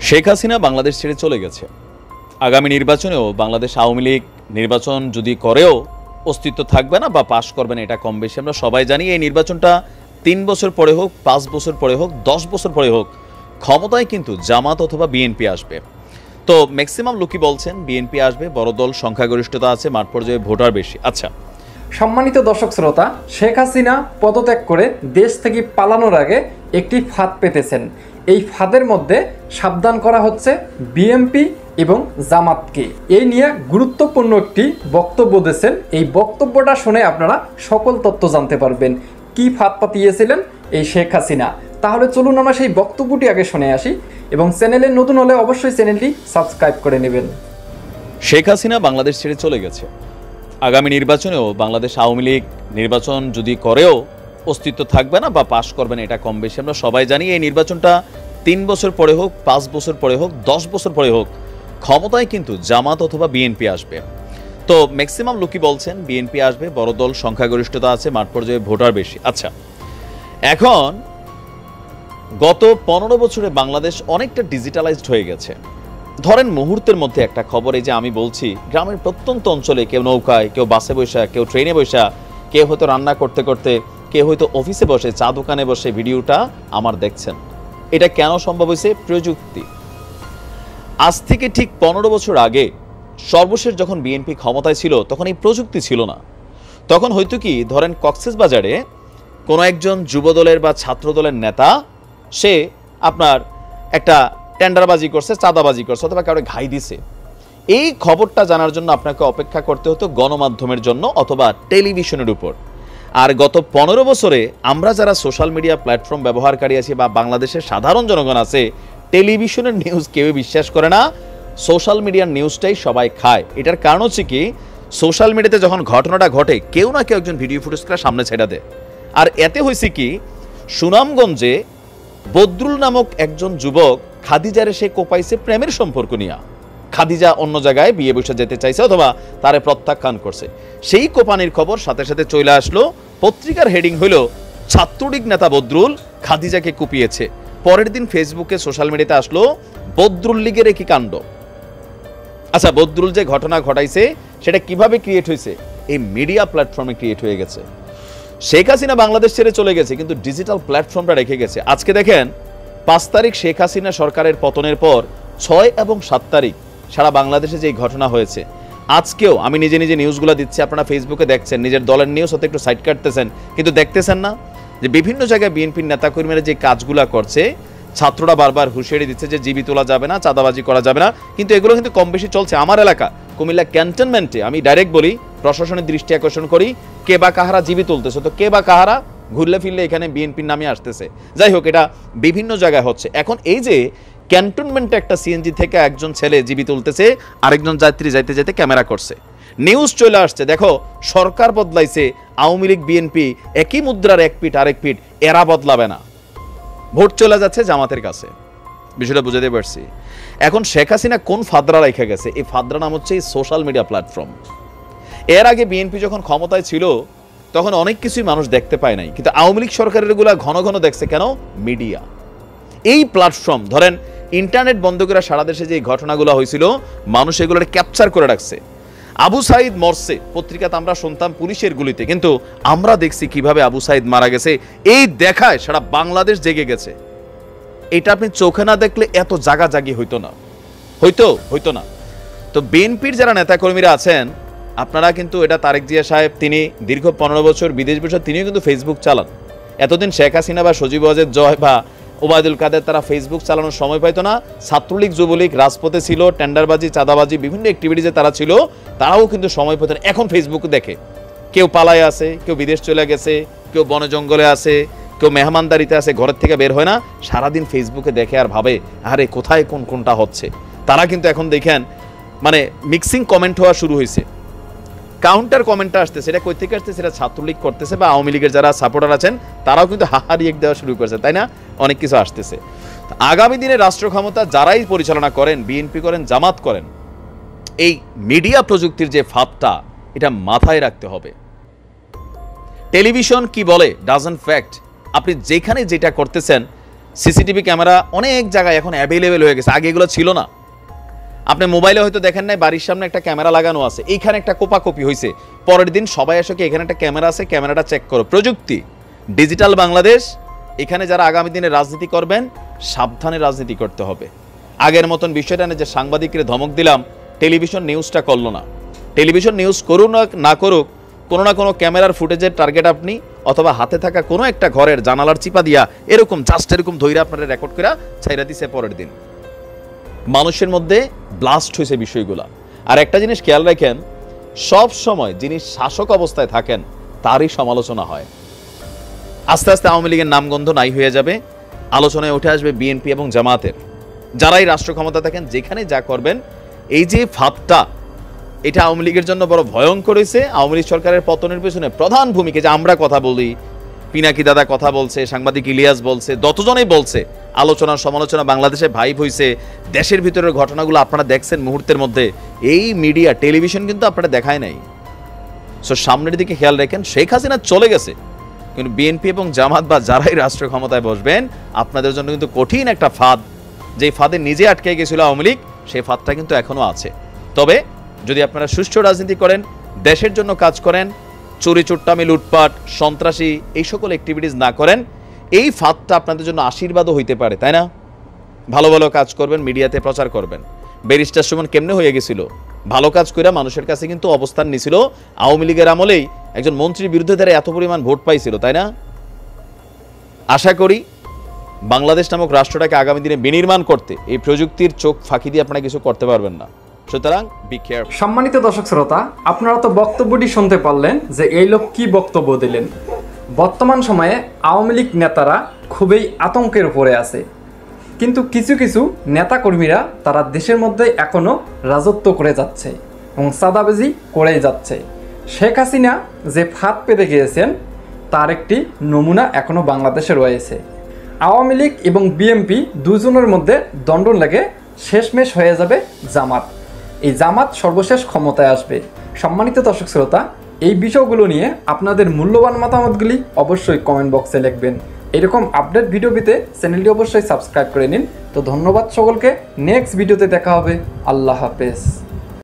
শেখ হাসিনা বাংলাদেশ ছেড়ে চলে গেছে। আগামী নির্বাচনেও বাংলাদেশ আওয়ামী লীগ নির্বাচন যদি করেও অস্তিত্ব থাকবে না বা পাশ করবে না, এটা কম বেশি আমরা সবাই জানি। এই নির্বাচনটা 3 বছর পরে হোক, 5 বছর পরে হোক, 10 বছর পরে হোক, ক্ষমতায় কিন্তু জামাত অথবা বিএনপি আসবে। তো ম্যাক্সিমাম লোকই বলছেন বিএনপি আসবে, বড় দল, সংখ্যাগরিষ্ঠতা আছে, মাঠ পর্যায়ে ভোটার বেশি। আচ্ছা, সম্মানিত দর্শক শ্রোতা, শেখ হাসিনা পদত্যাগ করে দেশ থেকে পালানোর আগে একটি ফাঁদ পেতেছেন। এই ফাঁদের মধ্যে সাবধান করা হচ্ছে বিএনপি এবং জামাতকে। এই নিয়ে গুরুত্বপূর্ণ একটি বক্তব্য দিয়েছেন। এই বক্তব্যটা শুনে আপনারা সকল তথ্য জানতে পারবেন কি ফাঁদ পাতিয়েছিলেন এই শেখ হাসিনা। তাহলে চলুন আমরা সেই বক্তব্যটি আগে শুনে আসি, এবং চ্যানেলে নতুন হলে অবশ্যই চ্যানেলটি সাবস্ক্রাইব করে নেবেন। শেখ হাসিনা বাংলাদেশ ছেড়ে চলে গেছে। আগামী নির্বাচনেও বাংলাদেশ আওয়ামী লীগ নির্বাচন যদি করেও অস্তিত্ব থাকবে না বা পাশ করবে না, এটা কম বেশি আমরা সবাই জানি। এই নির্বাচনটা 3 বছর পরে হোক, 5 বছর পরে হোক, 10 বছর পরে হোক, ক্ষমতায় কিন্তু জামাত অথবা বিএনপি আসবে। তো ম্যাক্সিমাম লোকই বলছেন বিএনপি আসবে, বড় দল, সংখ্যাগরিষ্ঠতা আছে, মাঠ পর্যায়ে ভোটার বেশি। আচ্ছা, এখন গত 15 বছরে বাংলাদেশ অনেকটা ডিজিটালাইজড হয়ে গেছে। ধরেন মুহূর্তের মধ্যে একটা খবর, এই যে আমি বলছি, গ্রামের প্রত্যন্ত অঞ্চলে কেউ নৌকায়, কেউ বাসে বসা, কেউ ট্রেনে বসা, কেউ হয়তো রান্না করতে করতে, কেউ হয়তো অফিসে বসে, চা দোকানে বসে ভিডিওটা আমার দেখছেন। এটা কেন সম্ভব হয়েছে? প্রযুক্তি। আজ থেকে ঠিক 15 বছর আগে সর্বশেষ যখন বিএনপি ক্ষমতায় ছিল তখন এই প্রযুক্তি ছিল না। তখন হয়তো কি, ধরেন কক্সবাজারে কোনো একজন যুবদলের বা ছাত্রদলের নেতা, সে আপনার একটা টেন্ডারবাজি করছে, চাঁদাবাজি করছে, অথবা কারো ঘাই দিছে, এই খবরটা জানার জন্য আপনাকে অপেক্ষা করতে হতো গণমাধ্যমের জন্য অথবা টেলিভিশনের উপর। আর গত 15 বছরে আমরা যারা সোশ্যাল মিডিয়া প্ল্যাটফর্ম ব্যবহারকারী আছি বা বাংলাদেশের সাধারণ জনগণ আছে, টেলিভিশনের নিউজ কেউ বিশ্বাস করে না, সোশ্যাল মিডিয়ার নিউজটাই সবাই খায়। এটার কারণ হচ্ছে কি, সোশ্যাল মিডিয়াতে যখন ঘটনাটা ঘটে কেউ না কেউ একজন ভিডিও ফুটেজ করে সামনে ছেড়ে দেয়। আর এতে হয়েছে কি, সুনামগঞ্জে বদরুল নামক একজন যুবক খাদিজারে সে কোপাইছে প্রেমের সম্পর্ক নিয়ে। খাদিজা অন্য জায়গায় বিয়ে বসে যেতে চাইছে অথবা তারে প্রত্যাখ্যান করছে। সেই কোপানির খবর সাথে সাথে চলে আসলো, পত্রিকার হেডিং হইল ছাত্রলীগ নেতা বদরুল খাদিজাকে কুপিয়েছে। পরের দিন ফেসবুকে, সোশ্যাল মিডিয়াতে আসলো বদরুল লীগের একই কাণ্ড। আচ্ছা, বদরুল যে ঘটনা ঘটাইছে সেটা কিভাবে ক্রিয়েট হয়েছে? এই মিডিয়া প্ল্যাটফর্মে ক্রিয়েট হয়ে গেছে। শেখ হাসিনা বাংলাদেশ ছেড়ে চলে গেছে কিন্তু ডিজিটাল প্ল্যাটফর্মটা রেখে গেছে। আজকে দেখেন 5 তারিখ শেখ হাসিনা সরকারের পতনের পর 6 এবং 7 তারিখ সারা বাংলাদেশে যে ঘটনা হয়েছে, আজকেও আমি নিজে নিজে নিউজগুলো দিচ্ছি, আপনারা ফেসবুকে দেখছেন, নিজের দলের নিউজ হতে একটু সাইড কাটতেছেন, কিন্তু দেখতেছেন না যে বিভিন্ন জায়গায় বিএনপির নেতাকর্মীরা যে কাজগুলো করছে, ছাত্ররা বারবার হুঁশিয়ারি দিচ্ছে যে জিবি তোলা যাবে না, চাঁদাবাজি করা যাবে না, কিন্তু এগুলো কিন্তু কম বেশি চলছে। আমার এলাকা কুমিল্লা ক্যান্টনমেন্টে আমি ডাইরেক্ট বলি, প্রশাসনের দৃষ্টি আকর্ষণ করি, কে বা কাহারা জিবি তুলতেছে, তো কে বা কাহারা ঘুরলে ফিরলে এখানে বিএনপির নামে আসতেছে। যাই হোক, এটা বিভিন্ন জায়গায় হচ্ছে। এখন এই যে ক্যান্টনমেন্টে একটা সিএনজি থেকে একজন ছেলে জিবি তুলতেছে, আরেকজন যাত্রী যাইতে যেতে ক্যামেরা করছে, নিউজ চলে আসছে, দেখো সরকার বদলাইছে, আওয়ামী লীগ বিএনপি একই মুদ্রার এক পিঠ আরেক পিঠ, এরা বদলাবে না, ভোট চলে যাচ্ছে জামাতের কাছে। বিষয়টা বুঝাতে পারছি। এখন শেখ হাসিনা কোন ফাদরা রেখে গেছে? এই ফাদরা নাম হচ্ছে এই সোশ্যাল মিডিয়া প্ল্যাটফর্ম। এর আগে বিএনপি যখন ক্ষমতায় ছিল তখন অনেক কিছুই মানুষ দেখতে পায় নাই, কিন্তু আওয়ামী লীগ সরকারের এগুলা ঘন ঘন দেখছে। কেন? মিডিয়া, এই প্ল্যাটফর্ম। ধরেন ইন্টারনেট বন্ধ করে সারা দেশে যে ঘটনাগুলো হয়েছিল, মানুষ এগুলো ক্যাপচার করে রাখছে। আবু সাইদ মরছে, পত্রিকাতে আমরা শুনতাম পুলিশের গুলিতে, কিন্তু আমরা দেখছি কিভাবে আবু সাইদ মারা গেছে। এই দেখায় সারা বাংলাদেশ জেগে গেছে। এটা আপনি চোখে না দেখলে এত জাগাজাগি হইতো না। তো বিএনপির যারা নেতাকর্মীরা আছেন, আপনারা কিন্তু, এটা তারেক জিয়া সাহেব, তিনি দীর্ঘ 15 বছর বিদেশ বসে তিনিও কিন্তু ফেসবুক চালান। এতদিন শেখ হাসিনা বা সজীব ওয়াজেদ জয় বা ওবায়দুল কাদের তারা ফেসবুক চালানোর সময় পাইতো না। ছাত্রলীগ, যুবলীগ রাজপথে ছিল, টেন্ডারবাজি, চাঁদাবাজি, বিভিন্ন অ্যাক্টিভিটিজে তারা ছিল, তারাও কিন্তু সময় পেত না। এখন ফেসবুক দেখে কেউ পালায় আছে, কেউ বিদেশ চলে গেছে, কেউ বনে জঙ্গলে আছে, কেউ মেহমানদারিতে আছে, ঘরের থেকে বের হয় না, সারাদিন ফেসবুকে দেখে আর ভাবে আরে কোথায় কোনটা হচ্ছে। তারা কিন্তু এখন দেখেন মানে মিক্সিং কমেন্ট হওয়া শুরু হয়েছে, কাউন্টার কমেন্টটা আসতেছে। এটা কই থেকে আসতেছে? এটা ছাত্রলীগ করতেছে বা আওয়ামী লীগের যারা সাপোর্টার আছেন তারাও কিন্তু হাহা রিয়েক্ট দেওয়া শুরু করেছে, তাই না? অনেক কিছু আসতেছে। আগামী দিনে রাষ্ট্র ক্ষমতা যারাই পরিচালনা করেন, বিএনপি করেন, জামাত করেন, এই মিডিয়া প্রযুক্তির যে ফাঁদটা, এটা মাথায় রাখতে হবে। টেলিভিশন কি বলে ডাজন্ট ফ্যাক্ট। আপনি যেখানে যেটা করতেছেন সিসিটিভি ক্যামেরা অনেক জায়গায় এখন অ্যাভেলেবেল হয়ে গেছে, আগে এগুলো ছিল না। আপনি মোবাইলে হয়তো দেখেন নাই, বাড়ির সামনে একটা ক্যামেরা লাগানো আছে, এইখানে একটা কোপাকপি হয়েছে, পরের দিন সবাই এসে কি এখানে একটা ক্যামেরা আছে, ক্যামেরাটা চেক করো। প্রযুক্তি, ডিজিটাল বাংলাদেশ। এখানে যারা আগামী দিনে রাজনীতি করবেন সাবধানে রাজনীতি করতে হবে। আগের মতন বিষয়টা না যে সাংবাদিকরে ধমক দিলাম, টেলিভিশন নিউজটা করলো না। টেলিভিশন নিউজ করুক না করুক, কোনো না কোনো ক্যামেরার ফুটেজের টার্গেট আপনি, অথবা হাতে থাকা কোনো একটা ঘরের জানালার চিপা দিয়া এরকম জাস্ট এরকম ধৈর্য আপনারা রেকর্ড করে ছাইরা দিছে পরের দিন। মানুষের মধ্যে ব্লাস্ট হয়েছে বিষয়গুলা। আর একটা জিনিস খেয়াল রাখেন, সব সময় যিনি শাসক অবস্থায় থাকেন তারই সমালোচনা হয়। আস্তে আস্তে আওয়ামী লীগের নামগন্ধ নাই হয়ে যাবে, আলোচনায় উঠে আসবে বিএনপি এবং জামায়াতের। যারাই রাষ্ট্র ক্ষমতা থাকেন, যেখানে যা করবেন, এই যে ফাঁদটা, এটা আওয়ামী লীগের জন্য বড় ভয়ঙ্কর হয়েছে। আওয়ামী লীগ সরকারের পতনের পেছনে প্রধান ভূমিকা, যে আমরা কথা বলি, পিনাকি দাদা কথা বলছে, সাংবাদিক ইলিয়াস বলছে, যতজনেই বলছে, আলোচনা সমালোচনা বাংলাদেশে ভাইব হয়েছে। দেশের ভিতরের ঘটনাগুলো আপনারা দেখছেন মুহূর্তের মধ্যে, এই মিডিয়া টেলিভিশন কিন্তু আপনারা দেখায় নাই। সো সামনের দিকে খেয়াল রাখেন। শেখ হাসিনা চলে গেছে, কিন্তু বিএনপি এবং জামাত বা যারাই রাষ্ট্র ক্ষমতায় বসবেন, আপনাদের জন্য কিন্তু কঠিন একটা ফাঁদ, যে ফাঁদে নিজে আটকে গেছিল আওয়ামী লীগ, সেই ফাঁদটা কিন্তু এখনো আছে। তবে যদি আপনারা সুষ্ঠু রাজনীতি করেন, দেশের জন্য কাজ করেন, চুরি চুট্টামি লুটপাট সন্ত্রাসী এই সকল অ্যাক্টিভিটিস না করেন, এই ফাঁদটা আপনাদের জন্য আশীর্বাদও হইতে পারে, তাই না? ভালো ভালো কাজ করবেন, মিডিয়াতে প্রচার করবেন। ব্যারিস্টার সুমন কেমনে হয়ে গেছিল? ভালো কাজ করে মানুষের কাছে কিন্তু অবস্থান নিছিল। আওয়ামী লীগের আমলেই একজন মন্ত্রীর বিরুদ্ধে তারা এত পরিমাণ ভোট পাইছিল, তাই না? আশা করি বাংলাদেশ নামক রাষ্ট্রটাকে আগামী দিনে বিনির্মাণ করতে এই প্রযুক্তির চোখ ফাঁকি দিয়ে আপনারা কিছু করতে পারবেন না। সুতরাং বি কেয়ারফুল। সম্মানিত দর্শক শ্রোতা, আপনারা তো বক্তব্যটি শুনতে পারলেন যে এই লোক কি বক্তব্য দিলেন। বর্তমান সময়ে আওয়ামী লীগ নেতারা খুবই আতঙ্কের উপরে আছে, কিন্তু কিছু কিছু নেতাকর্মীরা তারা দেশের মধ্যে এখনও রাজত্ব করে যাচ্ছে এবং চাঁদাবাজি করেই যাচ্ছে। শেখ হাসিনা যে ফাঁদ পেতে গিয়েছেন তার একটি নমুনা এখনও বাংলাদেশে রয়েছে। আওয়ামী লীগ এবং বিএনপি দুজনের মধ্যে দণ্ডন লেগে শেষমেশ হয়ে যাবে জামাত। এই জামাত সর্বশেষ ক্ষমতায় আসবে। সম্মানিত দর্শক শ্রোতা, এই বিষয়গুলো নিয়ে আপনাদের মূল্যবান মতামতগুলি অবশ্যই কমেন্ট বক্সে লিখবেন। এরকম আপডেট ভিডিও পেতে চ্যানেলটি অবশ্যই সাবস্ক্রাইব করে নিন। তো ধন্যবাদ সকলকে, নেক্সট ভিডিওতে দেখা হবে। আল্লাহ হাফেজ।